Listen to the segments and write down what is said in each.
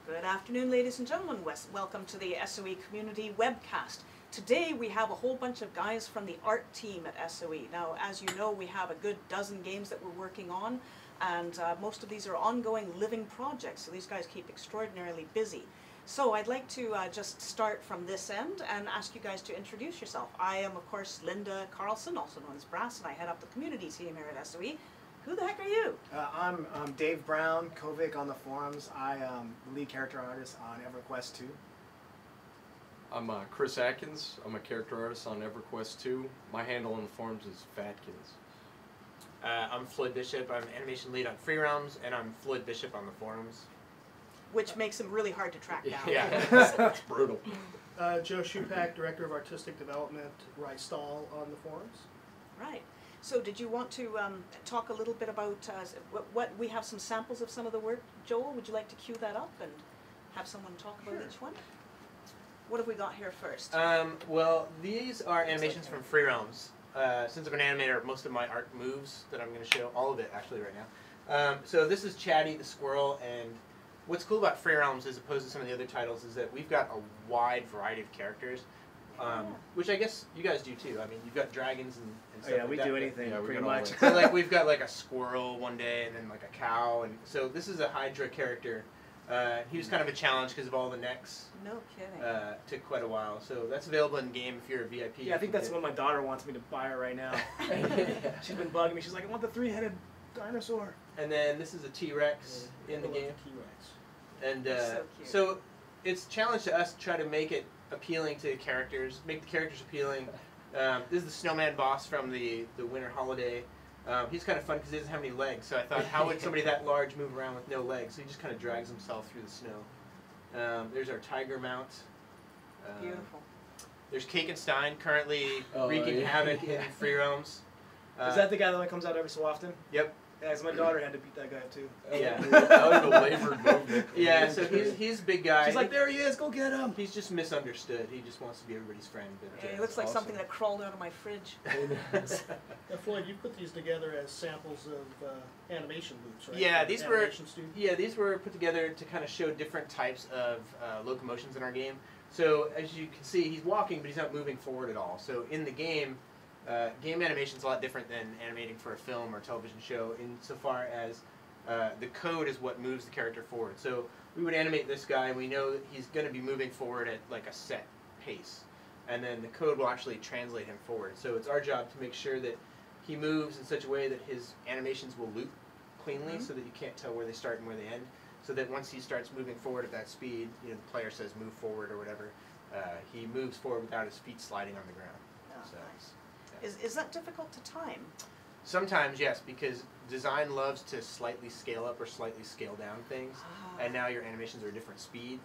Good afternoon, ladies and gentlemen. Welcome to the SOE Community Webcast. Today we have a whole bunch of guys from the art team at SOE. Now, as you know, we have a good dozen games that we're working on, and most of these are ongoing living projects, so these guys keep extraordinarily busy. So I'd like to just start from this end and ask you guys to introduce yourself. I am, of course, Linda Carlson, also known as Brasse, and I head up the community team here at SOE. Who the heck are you? I'm Dave Brown, Kovic on the forums. I am the lead character artist on EverQuest 2. I'm Chris Atkins. I'm a character artist on EverQuest 2. My handle on the forums is Fatkins. I'm Floyd Bishop. I'm animation lead on Free Realms, and I'm Floyd Bishop on the forums. Which makes him really hard to track down. Yeah, That's brutal. Joe Shoopack, Director of Artistic Development, Rystall on the forums. Right. So did you want to talk a little bit about what we have some samples of some of the work. Joel, would you like to cue that up and have someone talk about each one? What have we got here first? Well, these are animations from Free Realms. Since I'm an animator, most of my art moves that I'm going to show, all of it actually right now. So this is Chatty the squirrel, and what's cool about Free Realms as opposed to some of the other titles is that we've got a wide variety of characters. Which I guess you guys do too. I mean, you've got dragons and stuff Yeah, like we that. do anything pretty much. So like we've got like a squirrel one day and then like a cow, and so this is a Hydra character. He was kind of a challenge because of all the necks. No kidding. Took quite a while. So that's available in game if you're a VIP. Yeah, I think that's what my daughter wants me to buy her right now. She's been bugging me. She's like, I want the three-headed dinosaur. And then this is a T-Rex in the game. T-Rex. And So cute. so it's a challenge to us to try to make it appealing to the characters, make the characters appealing. This is the snowman boss from the winter holiday. He's kind of fun because he doesn't have any legs, so I thought, how would somebody that large move around with no legs? So he just kind of drags himself through the snow. There's our tiger mount. Beautiful. There's Kakenstein, currently wreaking havoc in Free Realms. Is that the guy that only comes out every so often? Yep. Yeah, 'cause my daughter had to beat that guy too. Yeah. That was a labored movement. Yeah, so he's a big guy. She's like, there he is, go get him. He's just misunderstood. He just wants to be everybody's friend. But, He looks like awesome. something that crawled out of my fridge. Now, Floyd, you put these together as samples of animation loops, right? Yeah, From these animation studio? these were put together to kind of show different types of locomotions in our game. So as you can see, he's walking, but he's not moving forward at all. So in the game, game animation is a lot different than animating for a film or television show insofar as the code is what moves the character forward. So we would animate this guy, and we know that he's going to be moving forward at like a set pace. And then the code will actually translate him forward. So it's our job to make sure that he moves in such a way that his animations will loop cleanly so that you can't tell where they start and where they end. So that once he starts moving forward at that speed, you know, the player says move forward or whatever, he moves forward without his feet sliding on the ground. Oh, So, nice. Is that difficult to time? Sometimes, yes, because design loves to slightly scale up or slightly scale down things, and now your animations are a different speed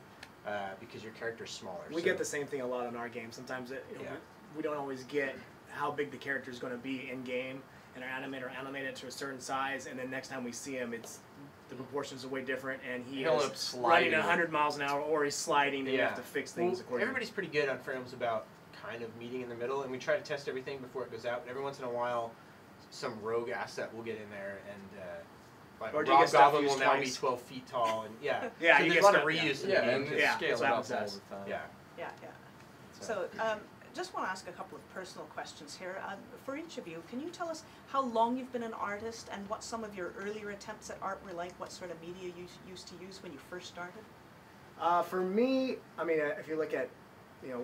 because your character's smaller. We so, get the same thing a lot in our game. Sometimes we don't always get how big the character is going to be in game, and our animator animated to a certain size, and then next time we see him, the proportions are way different, and He'll end up is sliding. running 100 miles an hour, or he's sliding, and you have to fix things accordingly. Everybody's pretty good on frames about kind of meeting in the middle, and we try to test everything before it goes out, but every once in a while some rogue asset will get in there, and like Or a do you get rock stuff goblin will used now be twice? 12 feet tall, and Yeah, so you there's get a lot of stuff, yeah. reuse in Yeah, the game. and Yeah, scale that's it what up happens all to us. the time. Yeah, yeah. So, just want to ask a couple of personal questions here. For each of you, can you tell us how long you've been an artist and what some of your earlier attempts at art were like? What sort of media you used to use when you first started? For me, I mean, if you look at,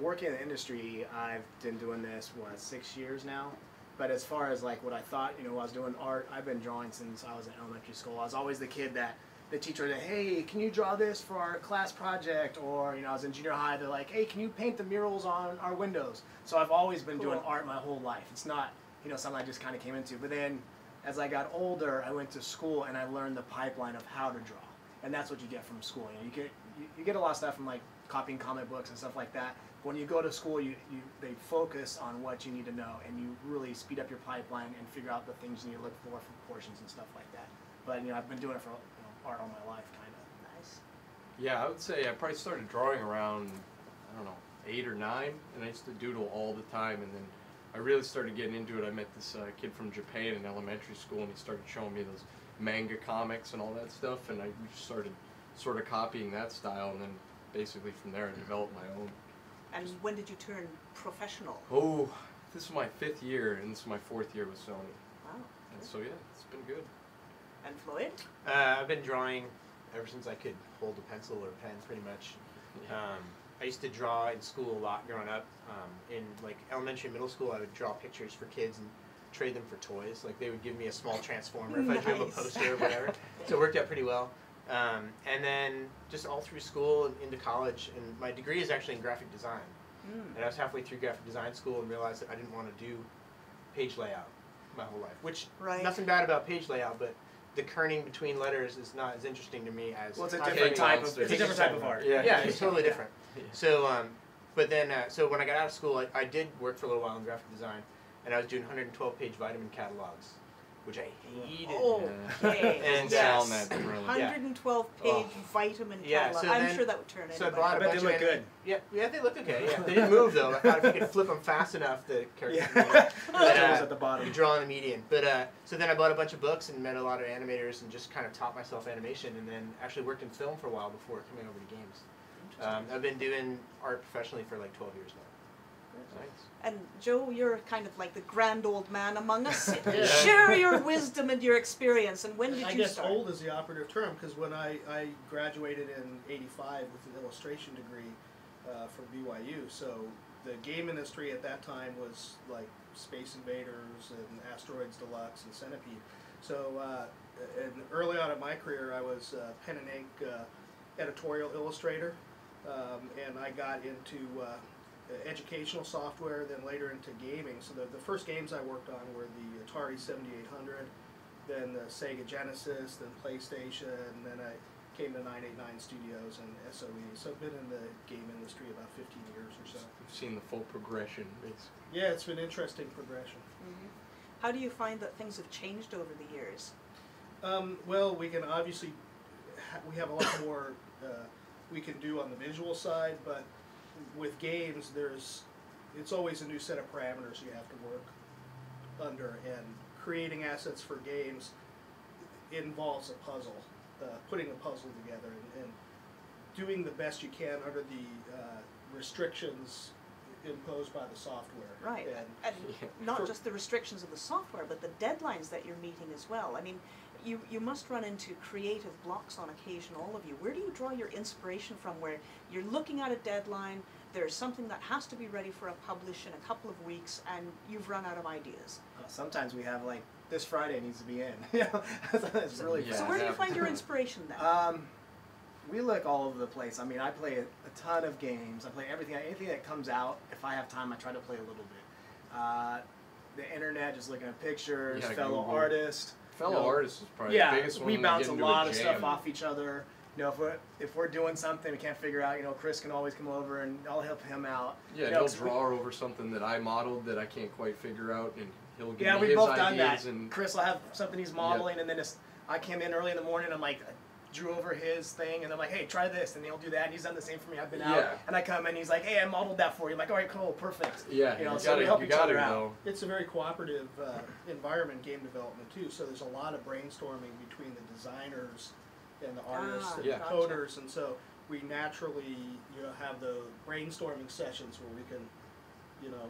working in the industry, I've been doing this, 6 years now? But as far as like what I thought, I was doing art, I've been drawing since I was in elementary school. I was always the kid that the teacher would say, hey, can you draw this for our class project? Or, I was in junior high, they're like, hey, can you paint the murals on our windows? So I've always been doing art my whole life. It's not, something I just kind of came into. But then as I got older, I went to school and I learned the pipeline of how to draw. And that's what you get from school. You get a lot of stuff from like copying comic books and stuff like that. When you go to school, they focus on what you need to know, and you really speed up your pipeline and figure out the things you need to look for proportions and stuff like that. But I've been doing it for art all my life, kind of. Nice. Yeah, I would say I probably started drawing around, I don't know, 8 or 9, and I used to doodle all the time, and then I really started getting into it. I met this kid from Japan in elementary school, and he started showing me those manga comics and all that stuff, and we just started sort of copying that style, and then basically from there I developed my own. And when did you turn professional? Oh, this is my 5th year, and this is my 4th year with Sony. Wow. And so yeah, it's been good. And Floyd? I've been drawing ever since I could hold a pencil or a pen, pretty much. Yeah. I used to draw in school a lot growing up. In like elementary and middle school, I would draw pictures for kids and trade them for toys. Like they would give me a small transformer if I drew them a Nice. poster or whatever. So it worked out pretty well. And then just all through school and into college, and my degree is actually in graphic design. And I was halfway through graphic design school and realized that I didn't want to do page layout my whole life. Which, Right. nothing bad about page layout, but the kerning between letters is not as interesting to me as Well, it's a typing different type of monster. it's a different type of art. yeah, it's totally different. Yeah. So, but then, so when I got out of school, I did work for a little while in graphic design, and I was doing 112-page vitamin catalogs, which I hated. Okay. And, sound yes. that brilliant. 112-page vitamin Yeah, catalog. so I'm then- sure that would turn So I anybody. bought I a bet bunch they look of good. Yeah, they looked okay. Yeah, they didn't move though. I thought if you could flip them fast enough, the characters. Yeah. But, That's at the bottom. you draw in the median. But so then I bought a bunch of books and met a lot of animators and just kind of taught myself animation, and then actually worked in film for a while before coming over to games. I've been doing art professionally for like 12 years now. Nice. And Joe, you're kind of like the grand old man among us. Yeah. Share your wisdom and your experience. And when did I you guess start? old is the operative term, because when I graduated in '85 with an illustration degree from BYU, so the game industry at that time was like Space Invaders and Asteroids Deluxe and Centipede. So and early on in my career, I was pen and ink editorial illustrator, and I got into educational software, then later into gaming. So the first games I worked on were the Atari 7800, then the Sega Genesis, then PlayStation, and then I came to 989 Studios and SOE. So I've been in the game industry about 15 years or so. We've seen the full progression, basically. Yeah, it's been interesting progression. Mhm. How do you find that things have changed over the years? Well, we can obviously, we have a lot more we can do on the visual side, but with games, it's always a new set of parameters you have to work under, and creating assets for games involves a puzzle, putting a puzzle together, and doing the best you can under the restrictions imposed by the software. Right. And And not for- just the restrictions of the software, but the deadlines that you're meeting as well. I mean, you must run into creative blocks on occasion, all of you. Where do you draw your inspiration from, where you're looking at a deadline, there's something that has to be ready for a publish in a couple of weeks, and you've run out of ideas? Sometimes we have like this Friday needs to be in. You know, it's really Yeah. So where do you yeah. find your inspiration then? We look all over the place. I mean, I play a ton of games. I play anything that comes out. If I have time, I try to play a little bit. The internet, just looking at pictures, Yeah, fellow Google. artists. Fellow you know, artists is probably yeah, the biggest one. we when bounce get a into lot of jam. stuff off each other. You know, if we're doing something we can't figure out, you know, Chris can always come over and I'll help him out. Yeah, You and know, he'll 'cause we- draw over something that I modeled that I can't quite figure out, and he'll give Yeah, me we've his both done ideas. that. And Chris will have something he's modeling, and then I came in early in the morning. I'm like, drew over his thing, and I'm like, hey, try this, and he'll do that. And he's done the same for me. I've been out, Yeah. and I come in, he's like, hey, I modeled that for you. I'm like, all right, cool, perfect. yeah, You know, you so we help gotta, each other out. know. it's a very cooperative environment, game development too. So there's a lot of brainstorming between the designers and the artists and Yeah. the coders, and so we naturally, you know, have the brainstorming sessions where we can, you know,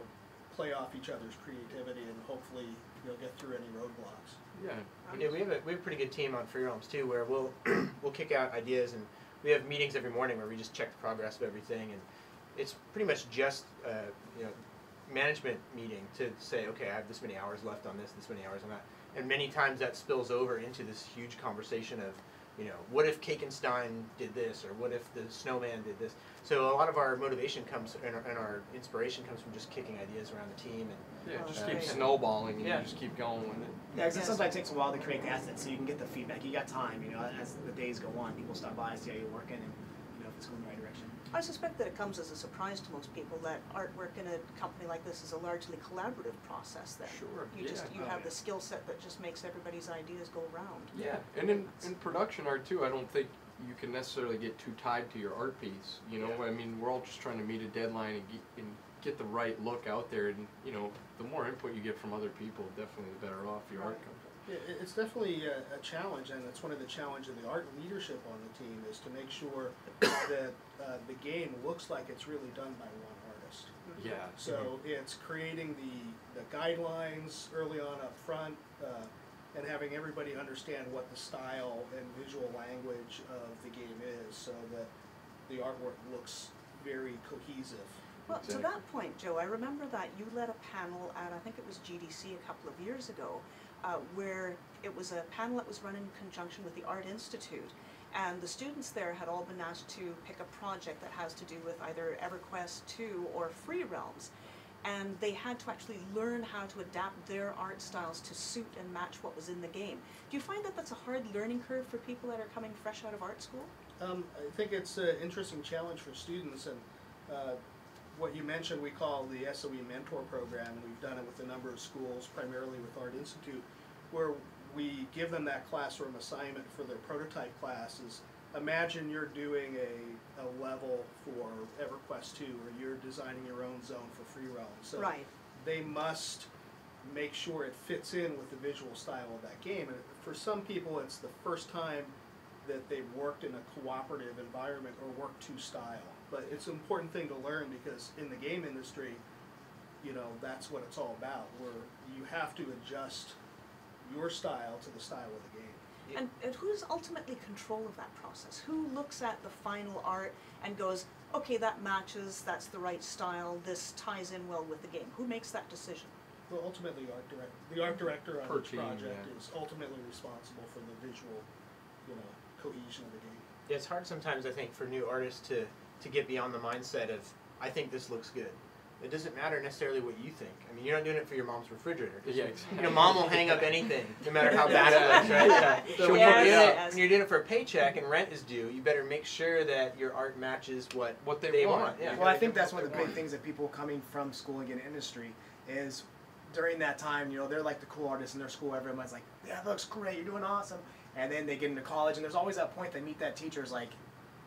play off each other's creativity and hopefully, you know, get through any roadblocks. Yeah, Yeah, we have a pretty good team on Free Roams too, where we'll we'll kick out ideas, and we have meetings every morning where we just check the progress of everything, and it's pretty much just you know, management meeting to say, okay, I have this many hours left on this many hours on that, and many times that spills over into this huge conversation of, you know, what if Kakenstein did this, or what if the snowman did this? So a lot of our motivation comes and our inspiration comes from just kicking ideas around the team, and yeah, Oh, just that's keep great. snowballing, and Yeah. you just keep going with it. Yeah, because it Yes. sometimes takes a while to create the assets, so you can get the feedback. You got time, you know, as the days go on, people stop by, see how you're working, and you know if it's going the right direction. I suspect that it comes as a surprise to most people that artwork in a company like this is a largely collaborative process then. Sure, You just yeah. you Oh, have yeah. the skill set that just makes everybody's ideas go round. Yeah, and in production art too, I don't think you can necessarily get too tied to your art piece. You know, I mean, we're all just trying to meet a deadline and get the right look out there. And you know, the more input you get from other people, definitely the better off your art comes out. It's definitely a challenge, and it's one of the challenges of the art leadership on the team is to make sure that the game looks like it's really done by one artist. Yeah. So it's creating the guidelines early on up front, and having everybody understand what the style and visual language of the game is, so that the artwork looks very cohesive. Well, to that point, Joe, I remember that you led a panel at, I think it was GDC a couple of years ago, where it was a panel that was run in conjunction with the Art Institute, and the students there had all been asked to pick a project that has to do with either EverQuest 2 or Free Realms, and they had to actually learn how to adapt their art styles to suit and match what was in the game. Do you find that that's a hard learning curve for people that are coming fresh out of art school? I think it's an interesting challenge for students, and what you mentioned we call the SOE Mentor Program, and we've done it with a number of schools, primarily with Art Institute, where we give them that classroom assignment for their prototype classes. Imagine you're doing a level for EverQuest 2, or you're designing your own zone for Free Realm. So Right. they must make sure it fits in with the visual style of that game. And for some people, it's the first time that they've worked in a cooperative environment or worked to style. But it's an important thing to learn, because in the game industry, you know, that's what it's all about, where you have to adjust your style to the style of the game. And who's ultimately control of that process? Who looks at the final art and goes, okay, that matches, that's the right style, this ties in well with the game? Who makes that decision? Well, ultimately, the art director on Per each team, project yeah. is ultimately responsible for the visual, you know, cohesion of the game. Yeah, it's hard sometimes, I think, for new artists to get beyond the mindset of, I think this looks good. It doesn't matter necessarily what you think. I mean, you're not doing it for your mom's refrigerator. Yeah, exactly. You know, mom will hang up anything, no matter how bad it looks, right? Yeah. So when, Yes, you're doing yes. when you're doing it for a paycheck and rent is due, you better make sure that your art matches what they want. Yeah. Well, I think that's one of the big things that people coming from school and getting industry is during that time, you know, they're like the cool artists in their school. Everyone's like, yeah, that looks great, you're doing awesome. And then they get into college, and there's always that point they meet that teacher's like,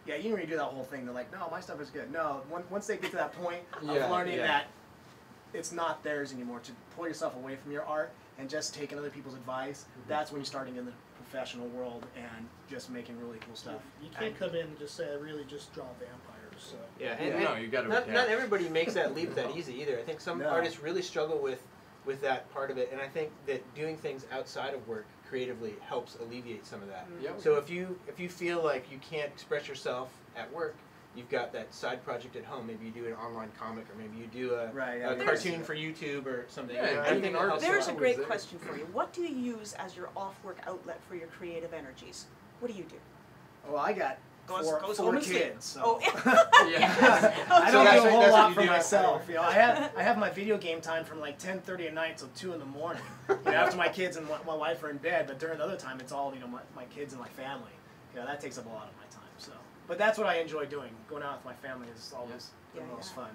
yeah, you don't need to do that whole thing. They're like, no, my stuff is good. No, once they get to that point of learning that it's not theirs anymore, to pull yourself away from your art and just taking other people's advice, that's when you're starting in the professional world and just making really cool stuff. You can't come in and just say, I really just draw vampires. So. Yeah, No, you got to not everybody makes that leap that easy either. I think some artists really struggle with that part of it, and I think that doing things outside of work creatively helps alleviate some of that. Yep. So if you feel like you can't express yourself at work, you've got that side project at home. Maybe you do an online comic, or maybe you do a cartoon for YouTube or something. Yeah, I think There's a great question for you. What do you use as your off-work outlet for your creative energies? What do you do? Well, I got Goes four home and kids. sleep. So. Yeah. I don't that's do a what- whole that's what lot you for do myself. You know, I have my video game time from like 10:30 at night till 2 in the morning. You know, after my kids and my wife are in bed, but during the other time, it's all, you know, my kids and my family. You know, that takes up a lot of my time. So, but that's what I enjoy doing. Going out with my family is always the most fun.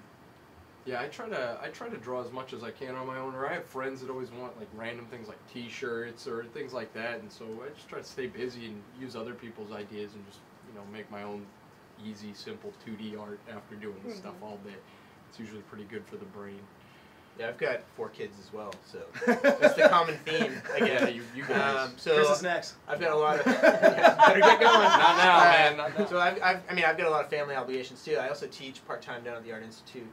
Yeah, I try to draw as much as I can on my own. Or I have friends that always want like random things like T-shirts or things like that, and so I just try to stay busy and use other people's ideas and just, you know, make my own easy, simple 2D art after doing this stuff all day. It's usually pretty good for the brain. Yeah, I've got 4 kids as well, so that's the common theme. Yeah, you guys. So Chris is next. I've got a lot of better get going. Not now, man. Not now. So I've got a lot of family obligations too. I also teach part-time down at the Art Institute.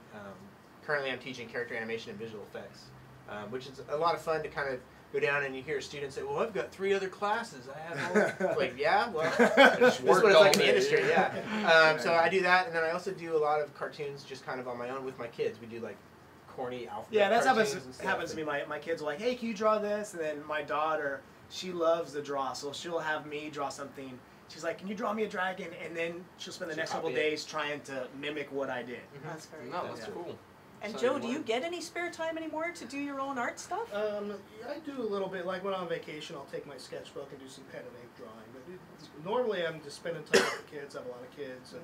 Currently, I'm teaching character animation and visual effects, which is a lot of fun to kind of go down and you hear students say, "Well, I've got 3 other classes. I have all." Like, yeah, well, this is what it's like in the industry. Yeah. So I do that, and then I also do a lot of cartoons, just kind of on my own with my kids. We do like corny alphabet. Yeah, that cartoons and stuff. happens to me. My kids are like, hey, can you draw this? And then my daughter, she loves to draw, so she'll have me draw something. She's like, can you draw me a dragon? And then she'll spend the next couple days trying to mimic what I did. That's very No, cool. that's cool. And So Joe, you do you learn. get any spare time anymore to do your own art stuff? I do a little bit. Like when I'm on vacation, I'll take my sketchbook and do some pen and ink drawing. But normally, I'm just spending time with the kids. I have a lot of kids,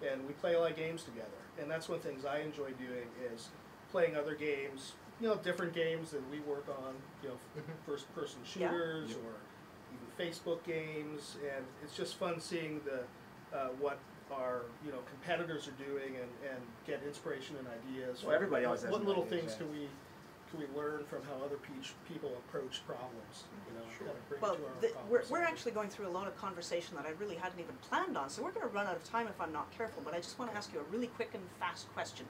and we play a lot of games together. And that's one of the things I enjoy doing is playing other games. You know, different games that we work on. You know, first-person shooters or even Facebook games. And it's just fun seeing the what our competitors are doing and get inspiration and ideas. Well, everybody always has what new little ideas, things yeah. can we learn from how other people approach problems? You know, Sure. kind of bring Well, it to our we're problem-solving. actually going through a lot of conversation that I really hadn't even planned on, so we're going to run out of time if I'm not careful, but I just want to ask you a really quick and fast question.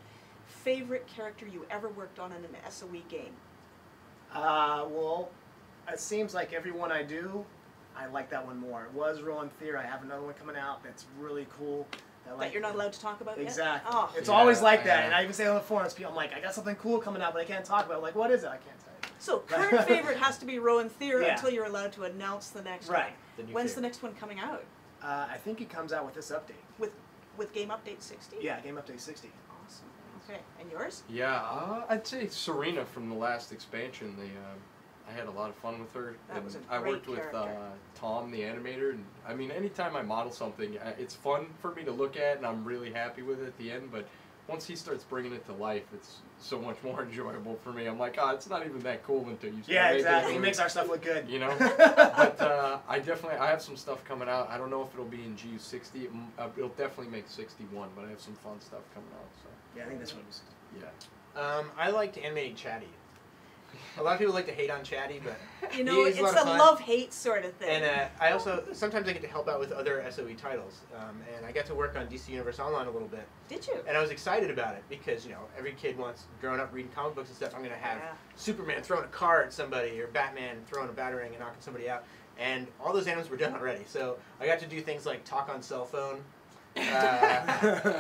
Favorite character you ever worked on in an SOE game? Well, it seems like every one I do, I like that one more. It was Rowan Thier. I have another one coming out that's really cool. That you're not allowed to talk about Exactly. yet? Oh. It's Yeah, always like that, yeah. and I even say on the forums, people, I'm like, I got something cool coming out, but I can't talk about it. Like, what is it? I can't tell you. So current favorite has to be Rowan Thier Yeah. until you're allowed to announce the next Right. The new one. When's the favorite. next one coming out? I think it comes out with this update. With Game Update 60? Yeah, Game Update 60. Awesome. Okay. And yours? Yeah, I'd say Serena from the last expansion. I had a lot of fun with her. That and was a I great worked with character. Tom, the animator, and I mean, anytime I model something, it's fun for me to look at, and I'm really happy with it at the end. But once he starts bringing it to life, it's so much more enjoyable for me. I'm like, oh, it's not even that cool until you start Yeah, making exactly. it He makes our stuff look good. You know, but I have some stuff coming out. I don't know if it'll be in GU60. It'll definitely make 61, but I have some fun stuff coming out. So Yeah, I think this one was. yeah. I liked animating Chatty. A lot of people like to hate on Chatty, but You know, he's it's a lot of a fun. love-hate sort of thing. And I also, sometimes I get to help out with other SOE titles. And I got to work on DC Universe Online a little bit. Did you? And I was excited about it because, you know, every kid wants, growing up reading comic books and stuff, I'm going to have Yeah. Superman throwing a car at somebody or Batman throwing a batarang and knocking somebody out. And all those animals were done already. So I got to do things like talk on cell phone,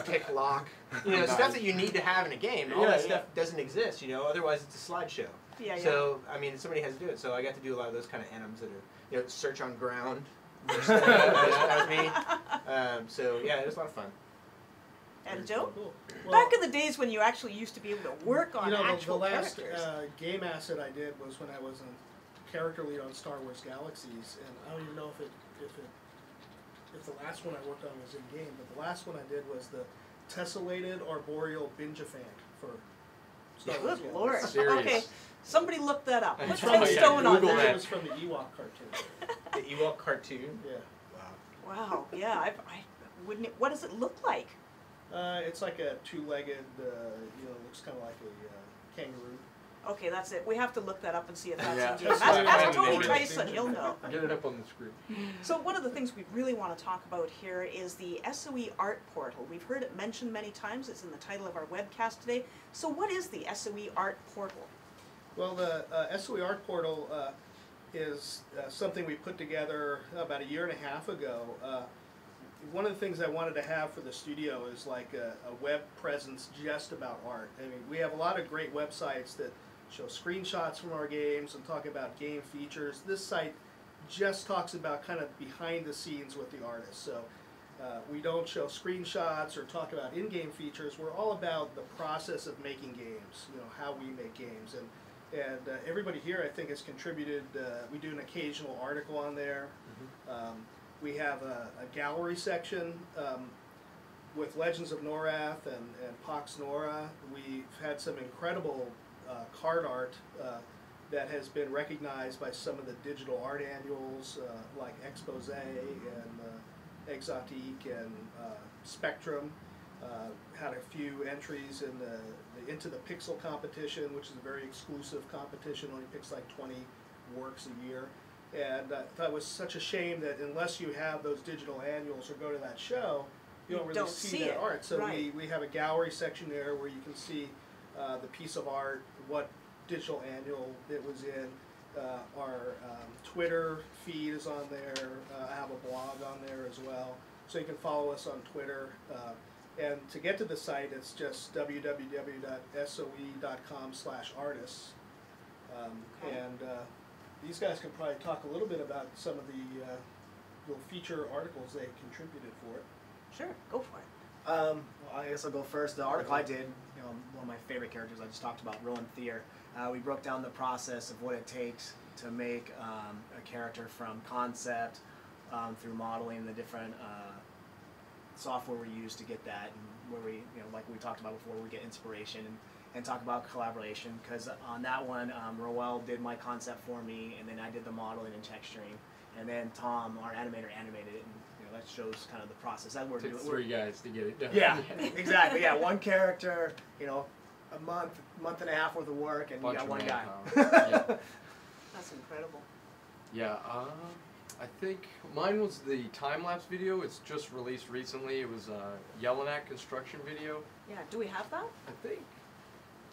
pick lock, you know, stuff that you need to have in a game. All that stuff doesn't exist, you know, otherwise it's a slideshow. Yeah, yeah. So, I mean, somebody has to do it. So I got to do a lot of those kind of animals that are, you know, search on ground. That was me. So, yeah, it was a lot of fun. And Joe? Cool. Back in the days when you actually used to be able to work on you know, the actual last characters. game asset I did was when I was a character lead on Star Wars Galaxies, and I don't even know if the last one I worked on was in game, but the last one I did was the tessellated arboreal bingephant for Star Wars Good Galaxies. Lord. Serious. Okay, somebody look that up. Put It's 10 from- yeah, stone on Google that. It was from the Ewok cartoon. The Ewok cartoon. Yeah. Wow. Wow, yeah, I wouldn't. What does it look like? It's like a two-legged, you know, looks kind of like a kangaroo. Okay, that's it. We have to look that up and see if that's Yeah. in game. Just Ask, like ask an Tony animated Tyson, thing. he'll know. Get it up on the screen. So one of the things we really want to talk about here is the SOE Art Portal. We've heard it mentioned many times. It's in the title of our webcast today. So what is the SOE Art Portal? Well, the SOE Art Portal is something we put together about a year and a half ago. One of the things I wanted to have for the studio is like a web presence just about art. I mean, we have a lot of great websites that show screenshots from our games and talk about game features. This site just talks about kind of behind the scenes with the artist. So we don't show screenshots or talk about in-game features. We're all about the process of making games, you know, how we make games. And everybody here, I think, has contributed. We do an occasional article on there. We have a gallery section with Legends of Norath and Pax Nora. We've had some incredible card art that has been recognized by some of the digital art annuals like Expose and Exotique and Spectrum. Had a few entries in the Into the Pixel competition, which is a very exclusive competition, only picks like 20 works a year. And I thought it was such a shame that unless you have those digital annuals or go to that show, you don't really see that it. art. So Right. we have a gallery section there where you can see the piece of art, what digital annual it was in. Our Twitter feed is on there. I have a blog on there as well. So you can follow us on Twitter. And to get to the site, it's just www.soe.com/artists. Okay. And these guys can probably talk a little bit about some of the little feature articles they contributed for it. Sure, go for it. Well, I guess I'll go first. The article I did, you know, one of my favorite characters I just talked about, Rowan Thier. We broke down the process of what it takes to make a character from concept through modeling, the different software we use to get that, and where we, you know, like we talked about before, we get inspiration and talk about collaboration. Because on that one, Roel did my concept for me, and then I did the modeling and texturing, and then Tom, our animator, animated it, and you know, that shows kind of the process that we're Took doing. 3 guys to get it done. Yeah, exactly. Yeah, one character, you know, a month and a half worth of work, and Bunch you got of one guy. manpower. That's incredible. Yeah, I think mine was the time-lapse video. It's just released recently. It was a Yelling At construction video. Yeah, do we have that? I think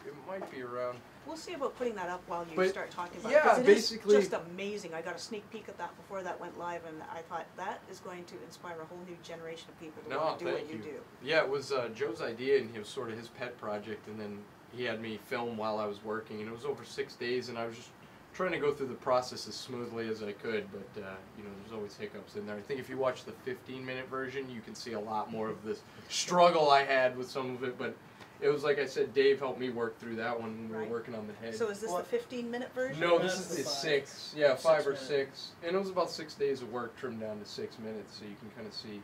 it might be around. We'll see about putting that up while you But, start talking about yeah, it. 'Cause it basically- is just amazing. I got a sneak peek at that before that went live, and I thought that is going to inspire a whole new generation of people to No, want to do thank what you do. Yeah, it was Joe's idea, and it was sort of his pet project, and then he had me film while I was working, and it was over 6 days, and I was just trying to go through the process as smoothly as I could, but you know, there's always hiccups in there. I think if you watch the 15-minute version, you can see a lot more of this struggle I had with some of it, but it was like I said, Dave helped me work through that one when we Right. were working on the head. So is this the 15-minute version? No, this That's is the the five. 6. Yeah, 5 or 6 6. And it was about 6 days of work trimmed down to 6 minutes, so you can kind of see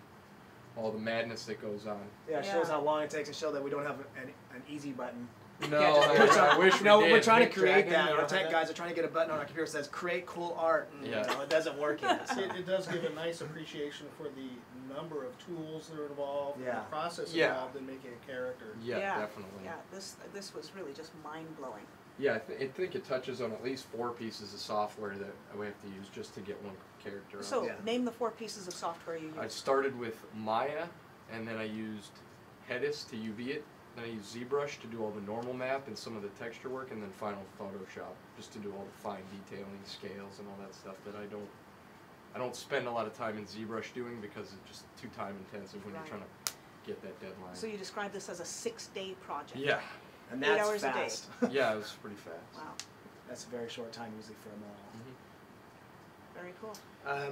all the madness that goes on. Yeah, it Yeah. shows how long it takes to show that we don't have an easy button. No, Yeah, just push I wish we No, did. we're trying to Big create Dragon, that. we Our don't tech have guys are trying to get a button on our computer that says "Create cool art," and Yeah. you know, it doesn't work yet. So. It does give a nice appreciation for the number of tools that are involved, Yeah. the process Yeah. involved in making a character. Yeah, Yeah. definitely. Yeah, this was really just mind-blowing. Yeah, I think it touches on at least 4 pieces of software that we have to use just to get one character. So, Yeah. name the 4 pieces of software you I used. started with Maya, and then I used Hedis to UV it. Then I used ZBrush to do all the normal map and some of the texture work, and then Final Photoshop just to do all the fine detailing, scales, and all that stuff that I don't spend a lot of time in ZBrush doing because it's just too time intensive when Right. you're trying to get that deadline. So you described this as a 6-day project. Yeah, And 8 that's hours a day. fast. yeah, it was pretty fast. Wow, That's a very short time usually for a model. very cool.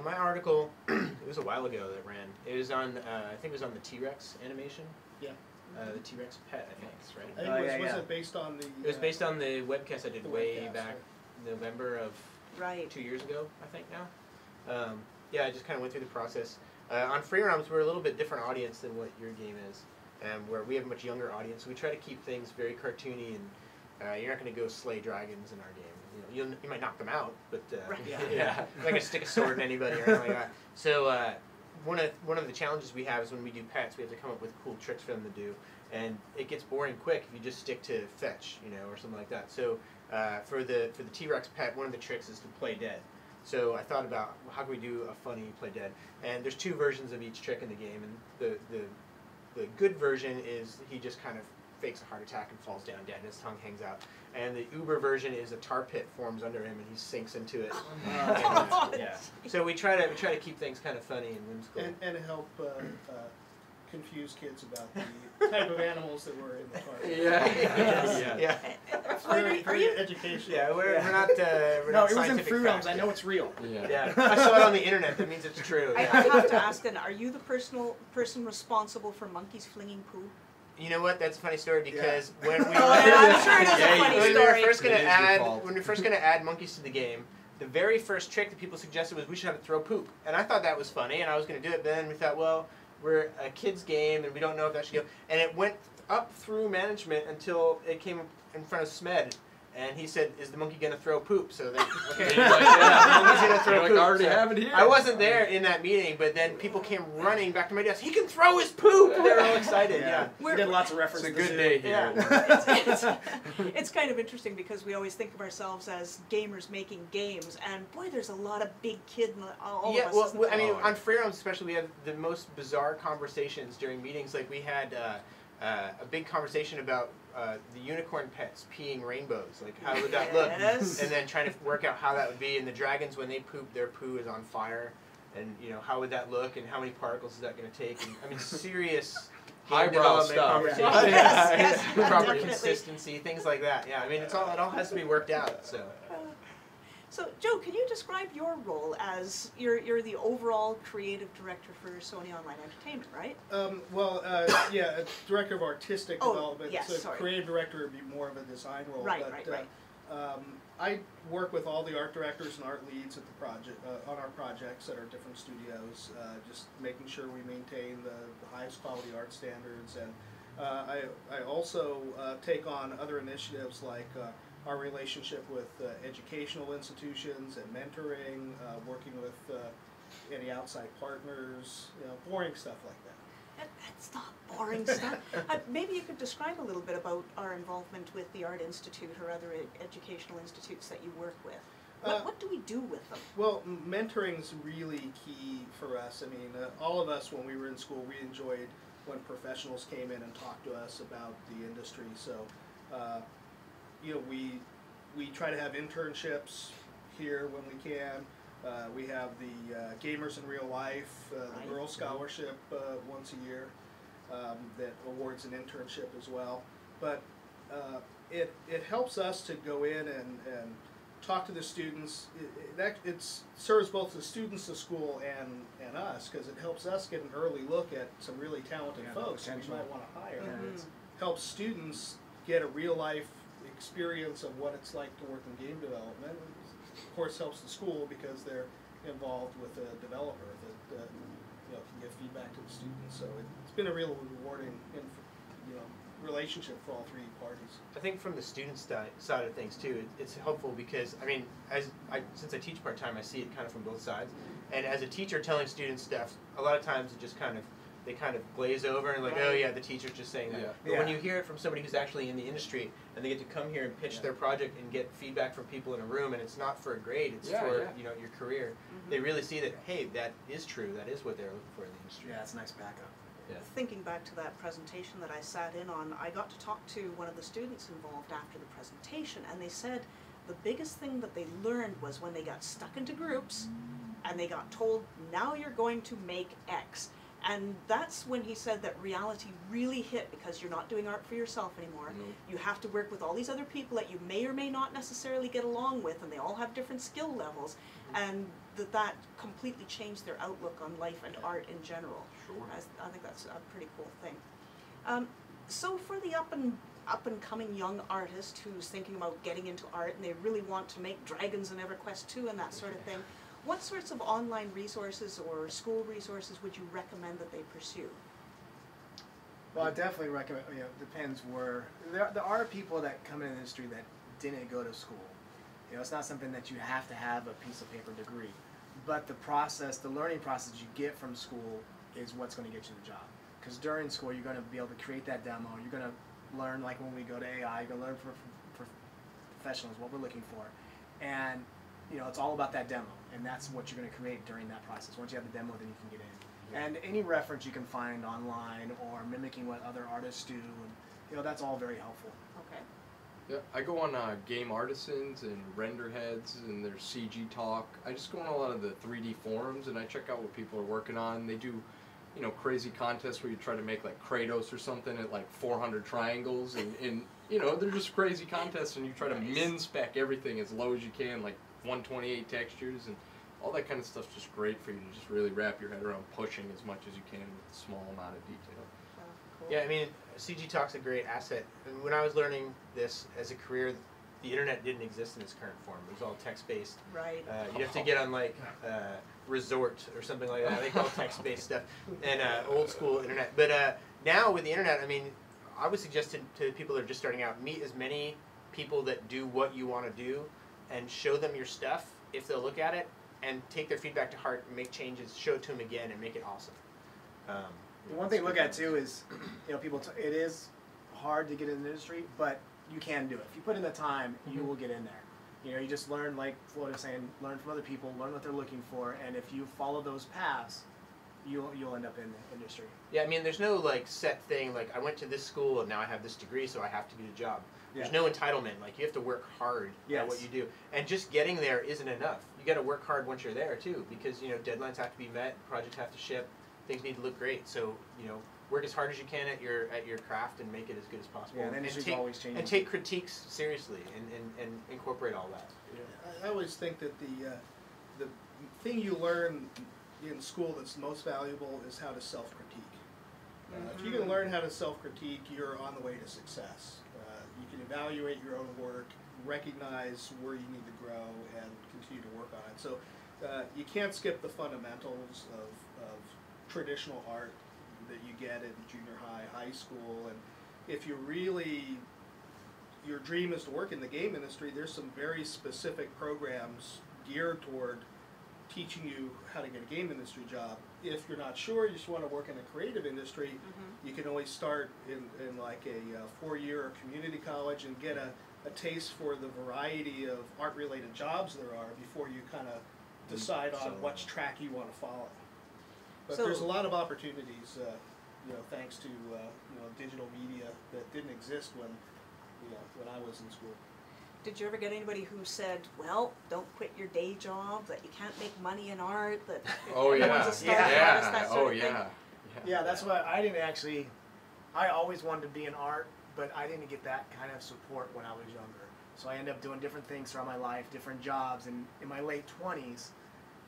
My article, it was a while ago that ran. It was on, I think it was on the T-Rex animation. Yeah. The T-Rex pet, I think, I right? think Oh, was, yeah, was yeah. it based on the? It was based on the webcast I did the way webcast, back November of Right. 2 years ago, I think now. Yeah, I just kind of went through the process. On Free Roams, we're a little bit different audience than what your game is, where we have a much younger audience. So we try to keep things very cartoony, and you're not going to go slay dragons in our game. You know, you might knock them out, but Right. yeah, you're not going to stick a sword in anybody or anything like that. So one of the challenges we have is when we do pets, we have to come up with cool tricks for them to do, and it gets boring quick if you just stick to fetch, you know, or something like that. So for the T-Rex pet, one of the tricks is to play dead. So I thought about how can we do a funny play dead, and there's 2 versions of each trick in the game, and the good version is he just kind of fakes a heart attack and falls down dead, and his tongue hangs out. And the Uber version is a tar pit forms under him, and he sinks into it. Yeah. So we try to keep things kind of funny and whimsical. and help confuse kids about the type of animals that were in the park. Yeah. Floyd, Very, are very you? educational. Yeah, we're Yeah. not. We're No, not it was in scientific Free Roams. fact, I know it's real. Yeah. Yeah, I saw it on the internet. That means it's true. I Yeah. have to ask then, are you the person responsible for monkeys flinging poo? You know what? That's a funny story because when we Oh, yeah, I'm sure it is a Yeah, funny when we story. were first going It to is your add fault. when we were first going to add monkeys to the game, the very first trick that people suggested was we should have it throw poop, and I thought that was funny, and I was going to do it. But then we thought, well, we're a kids game, and we don't know if that should go. And it went up through management until it came in front of Smed. And he said, "Is the monkey gonna throw poop?" So they, okay, You're like, yeah. the monkey's gonna throw You're like, poop. I already So have it here. I wasn't there in that meeting, but then people came running back to my desk. He can throw his poop. They were all excited. Yeah. We did lots of It's references. a good to day here. Yeah. It's kind of interesting because we always think of ourselves as gamers making games, and boy, there's a lot of big kid in all Yeah, of us. well, isn't there? I mean, Oh, yeah. on Free Roams especially, we have the most bizarre conversations during meetings. Like we had a big conversation about the unicorn pets peeing rainbows. Like how would that look? Yes. And then trying to work out how that would be. And the dragons, when they poop, their poo is on fire. And you know, how would that look? And how many particles is that going to take? And, I mean, serious game Highbrow development stuff. conversations. Yes, yes, Proper definitely. consistency, things like that. Yeah, I mean, it all has to be worked out. So. So, Joe, can you describe your role as you're the overall creative director for Sony Online Entertainment, right? Yeah, director of artistic Oh, development. yes, so sorry. creative director would be more of a design role. Right, but, right. I work with all the art directors and art leads at the project on our projects at our different studios, just making sure we maintain the highest quality art standards. And I also take on other initiatives like our relationship with educational institutions and mentoring, working with any outside partners, boring stuff like that. That's not boring stuff. Maybe you could describe a little bit about our involvement with the Art Institute or other educational institutes that you work with. What do we do with them? Well, mentoring's really key for us. I mean, all of us, when we were in school, we enjoyed when professionals came in and talked to us about the industry. So, you know, we try to have internships here when we can. We have the Gamers in Real Life, the Girl Scholarship once a year that awards an internship as well. But it helps us to go in and talk to the students. It serves both the students of school and us, because it helps us get an early look at some really talented folks that we might want to hire. It helps students get a real life experience of what it's like to work in game development. Of course, helps the school because they're involved with a developer that you know, can give feedback to the students. So it's been a real rewarding relationship for all three parties. I think from the student side of things too, it's helpful because, I mean, since I teach part-time, I see it kind of from both sides. And as a teacher telling students stuff, a lot of times it just they kind of glaze over and like, oh yeah, the teacher's just saying that. But when you hear it from somebody who's actually in the industry and they get to come here and pitch their project and get feedback from people in a room, and it's not for a grade, it's for you know, your career, they really see that, hey, that is true, that is what they're looking for in the industry. Yeah, it's a nice backup. Yeah. Thinking back to that presentation that I sat in on, I got to talk to one of the students involved after the presentation, and they said the biggest thing that they learned was when they got stuck into groups and they got told, now you're going to make X. And that's when he said that reality really hit, because you're not doing art for yourself anymore. You have to work with all these other people that you may or may not necessarily get along with, and they all have different skill levels, and that completely changed their outlook on life and art in general. Sure. I think that's a pretty cool thing. So for the up and coming young artist who's thinking about getting into art and they really want to make Dragons and EverQuest 2 and that sort of thing, what sorts of online resources or school resources would you recommend that they pursue? Well, I definitely recommend, you know, depends where, there are people that come in the industry that didn't go to school. You know, it's not something that you have to have a piece of paper degree. But the process, the learning process you get from school is what's going to get you the job. Because during school, you're going to be able to create that demo. You're going to learn, like when we go to AI, you're going to learn for professionals what we're looking for. And, you know, it's all about that demo. And that's what you're going to create during that process. Once you have the demo, then you can get in. And any reference you can find online or mimicking what other artists do, and, you know, that's all very helpful. Okay. Yeah, I go on Game Artisans and Renderheads and there's CG Talk. I just go on a lot of the 3D forums and I check out what people are working on. They do, you know, crazy contests where you try to make like Kratos or something at like 400 triangles, and you know, they're just crazy contests, and you try to min-spec everything as low as you can, like 128 textures, and all that kind of stuff's just great for you to just really wrap your head around pushing as much as you can with a small amount of detail. Cool. Yeah, I mean, CG Talk's a great asset. And when I was learning this as a career, the internet didn't exist in its current form. It was all text-based. Right. You'd have to get on like Resort or something like that. They call text-based stuff, and old school internet. But now with the internet, I mean, I would suggest to people that are just starting out, meet as many people that do what you want to do, and show them your stuff if they'll look at it, and take their feedback to heart and make changes. Show it to them again and make it awesome. One thing to look at too is, you know, people. It is hard to get in the industry, but you can do it. If you put in the time, you will get in there. You know, you just learn, like Floyd is saying, learn from other people, learn what they're looking for, and if you follow those paths, you'll end up in the industry. Yeah, I mean, there's no like set thing. Like I went to this school and now I have this degree, so I have to get a job. There's no entitlement. Like you have to work hard at what you do, and just getting there isn't enough. You got to work hard once you're there too, because you know deadlines have to be met, projects have to ship, things need to look great. So you know, work as hard as you can at your craft and make it as good as possible. Yeah, the industry's always changing. And take critiques seriously and incorporate all that. Yeah. I always think that the thing you learn in school that's most valuable is how to self-critique. If you can learn how to self-critique, you're on the way to success. You can evaluate your own work, recognize where you need to grow, and continue to work on it. So you can't skip the fundamentals of traditional art that you get in junior high, high school. And if you really, your dream is to work in the game industry, there's some very specific programs geared toward teaching you how to get a game industry job. If you're not sure, you just want to work in a creative industry, you can always start in like a 4-year community college and get a taste for the variety of art-related jobs there are before you kind of decide on which track you want to follow. But there's a lot of opportunities, you know, thanks to you know, digital media that didn't exist when I was in school. Did you ever get anybody who said, well, don't quit your day job, that you can't make money in art, that everyone's a starving artist, that sort of thing? Yeah, that's why I didn't actually, I always wanted to be in art, but I didn't get that kind of support when I was younger. So I ended up doing different things throughout my life, different jobs, and in my late 20s,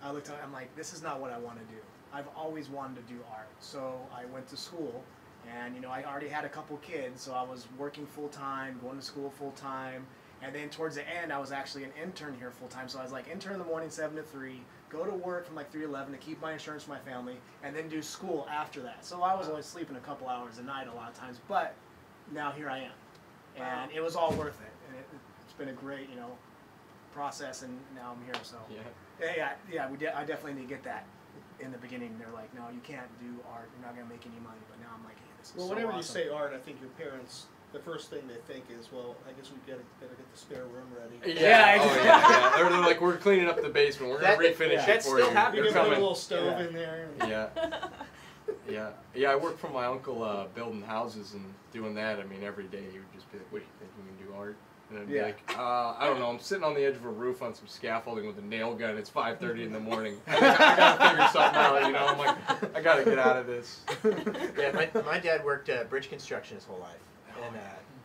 I looked at it, I'm like, this is not what I want to do. I've always wanted to do art. So I went to school, and you know, I already had a couple kids, so I was working full-time, going to school full-time, and then towards the end, I was actually an intern here full-time. So I was like, intern in the morning, 7 to 3, go to work from like 3 to 11 to keep my insurance for my family, and then do school after that. So I was only sleeping a couple hours a night a lot of times, but now here I am. And it was all worth it. And it's been a great, you know, process, and now I'm here, so. I definitely need to get that in the beginning. They're like, no, you can't do art, you're not gonna make any money, but now I'm like, hey, this is so whenever awesome. you say art, I think your parents, the first thing they think is, well, I guess we better get the spare room ready. They're like, we're cleaning up the basement, we're gonna refinish it for you. You can put a little stove in there. I worked for my uncle building houses and doing that. I mean, every day he would just be like, what do you think, you can do art? And I'd be like, I don't know, I'm sitting on the edge of a roof on some scaffolding with a nail gun. It's 5:30 in the morning. I gotta figure something out, you know. I'm like, I gotta get out of this. My dad worked bridge construction his whole life, and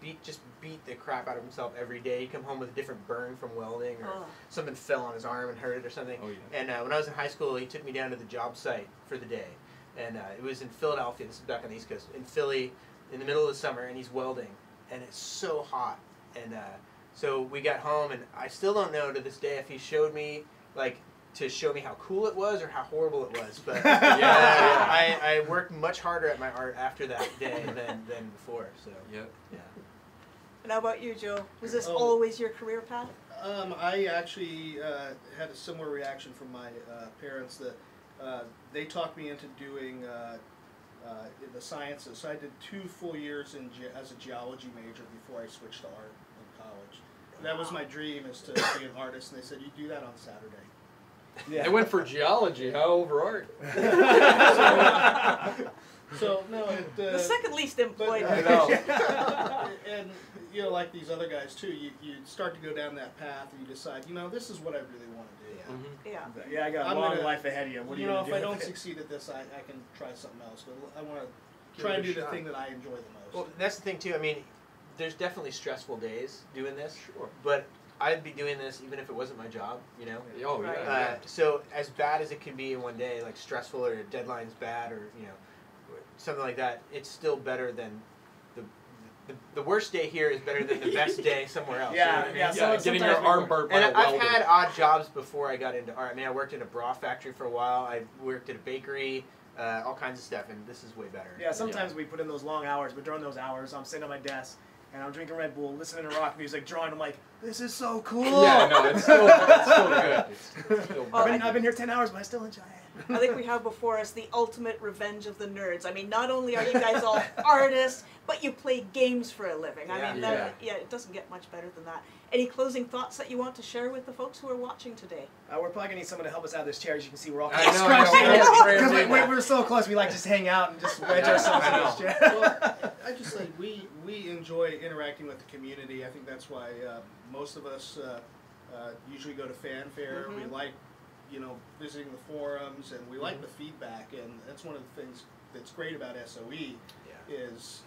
beat the crap out of himself every day. He'd come home with a different burn from welding, or something fell on his arm and hurt it or something. And when I was in high school, he took me down to the job site for the day, and it was in Philadelphia. This is back on the East Coast, in Philly, in the middle of the summer, and he's welding, and it's so hot. And so we got home, and I still don't know to this day if he showed me, like, to show me how cool it was or how horrible it was. But I worked much harder at my art after that day than before. So And how about you, Joe? Was this always your career path? I actually had a similar reaction from my parents that they talked me into doing the sciences. So I did 2 full years as a geology major before I switched to art in college. And that was my dream, is to be an artist, and they said, you do that on Saturday. They went for geology, how over art? So no, the second least employed. I know. And you know, like these other guys too, you start to go down that path, and you decide, you know, this is what I really want to do. I got a long life ahead of you. What are you know, gonna if do I don't with it? succeed at this, I can try something else. But I want to try and do the thing that I enjoy the most. Well, that's the thing too. I mean, there's definitely stressful days doing this. Sure. But I'd be doing this even if it wasn't my job, you know? So as bad as it can be in one day, like stressful, or your deadline's bad, or, you know, something like that, it's still better than the worst day here is better than the best day somewhere else. So getting your arm burnt by and a welder. I've had odd jobs before I got into art. I mean, I worked in a bra factory for a while. I worked at a bakery, all kinds of stuff, and this is way better. Yeah, sometimes we put in those long hours, but during those hours, I'm sitting at my desk, and I'm drinking Red Bull, listening to rock music, drawing. I'm like, this is so cool. Yeah, no, it's still good. It's still I've been here 10 hours, but I still enjoy it. I think we have before us the ultimate revenge of the nerds. I mean, not only are you guys all artists, but you play games for a living. I mean, it doesn't get much better than that. Any closing thoughts that you want to share with the folks who are watching today? We're probably going to need someone to help us out of this chair. As you can see, we're all I scrunched know. because we're so close. We like just hang out and just wedge ourselves in this chair. Well, I just say we enjoy interacting with the community. I think that's why most of us usually go to Fanfare. We like, you know, visiting the forums, and we like the feedback, and that's one of the things that's great about SOE is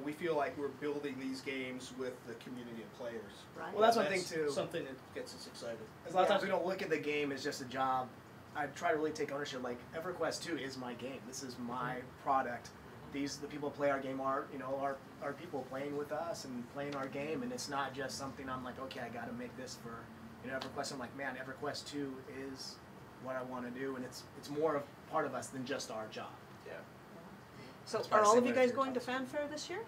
we feel like we're building these games with the community of players. Right. Well, that's one thing too. Something that gets us excited. Because a lot of times we don't look at the game as just a job. I try to really take ownership. Like EverQuest 2 is my game. This is my product. The people who play our game are, you know, are people playing with us and playing our game, and it's not just something I'm like, okay, I got to make this for, you know, EverQuest. I'm like, man, EverQuest 2 is what I want to do, and it's more of part of us than just our job. So are all of you guys going to Fanfare this year?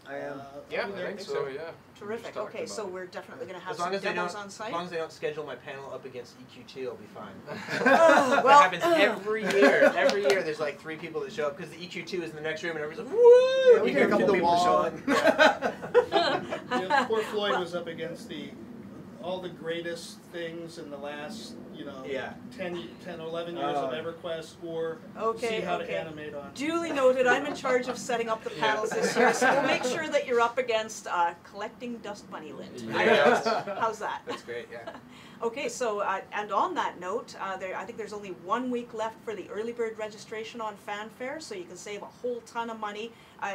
I am. Yeah, I'll be I there. think so. Yeah. Terrific. Just talked Okay, about so it. we're definitely going to have As long some as they demos don't, on as site. long as they don't schedule my panel up against EQ2, I'll be fine. Oh, That well, happens every year. Every year, there's like 3 people that show up because the EQ2 is in the next room, and everybody's like, "Woo!" Yeah, we You get hear a couple the people wall. showing. Yeah, poor Floyd was up against all the greatest things in the last, Yeah. 10 or 11 years of EverQuest, or Okay, see how okay. to animate on. duly noted. I'm in charge of setting up the panels this year, so we'll make sure that you're up against collecting dust bunny lint. Yeah. How's that? That's great. Yeah. Okay, so, and on that note, I think there's only 1 week left for the early bird registration on Fanfare, so you can save a whole ton of money,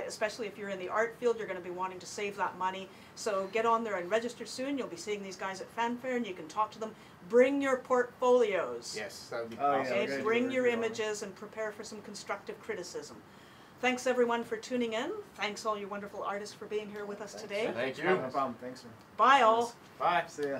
especially if you're in the art field, you're going to be wanting to save that money. So get on there and register soon. You'll be seeing these guys at Fanfare, and you can talk to them. Bring your portfolios. Yes, that would be Oh, yeah, awesome. we're Okay, gonna bring do your a review on it. images and prepare for some constructive criticism. Thanks everyone for tuning in. Thanks all you wonderful artists for being here with us today. Thank you. No problem. Thanks, sir. Bye all. Bye. See ya.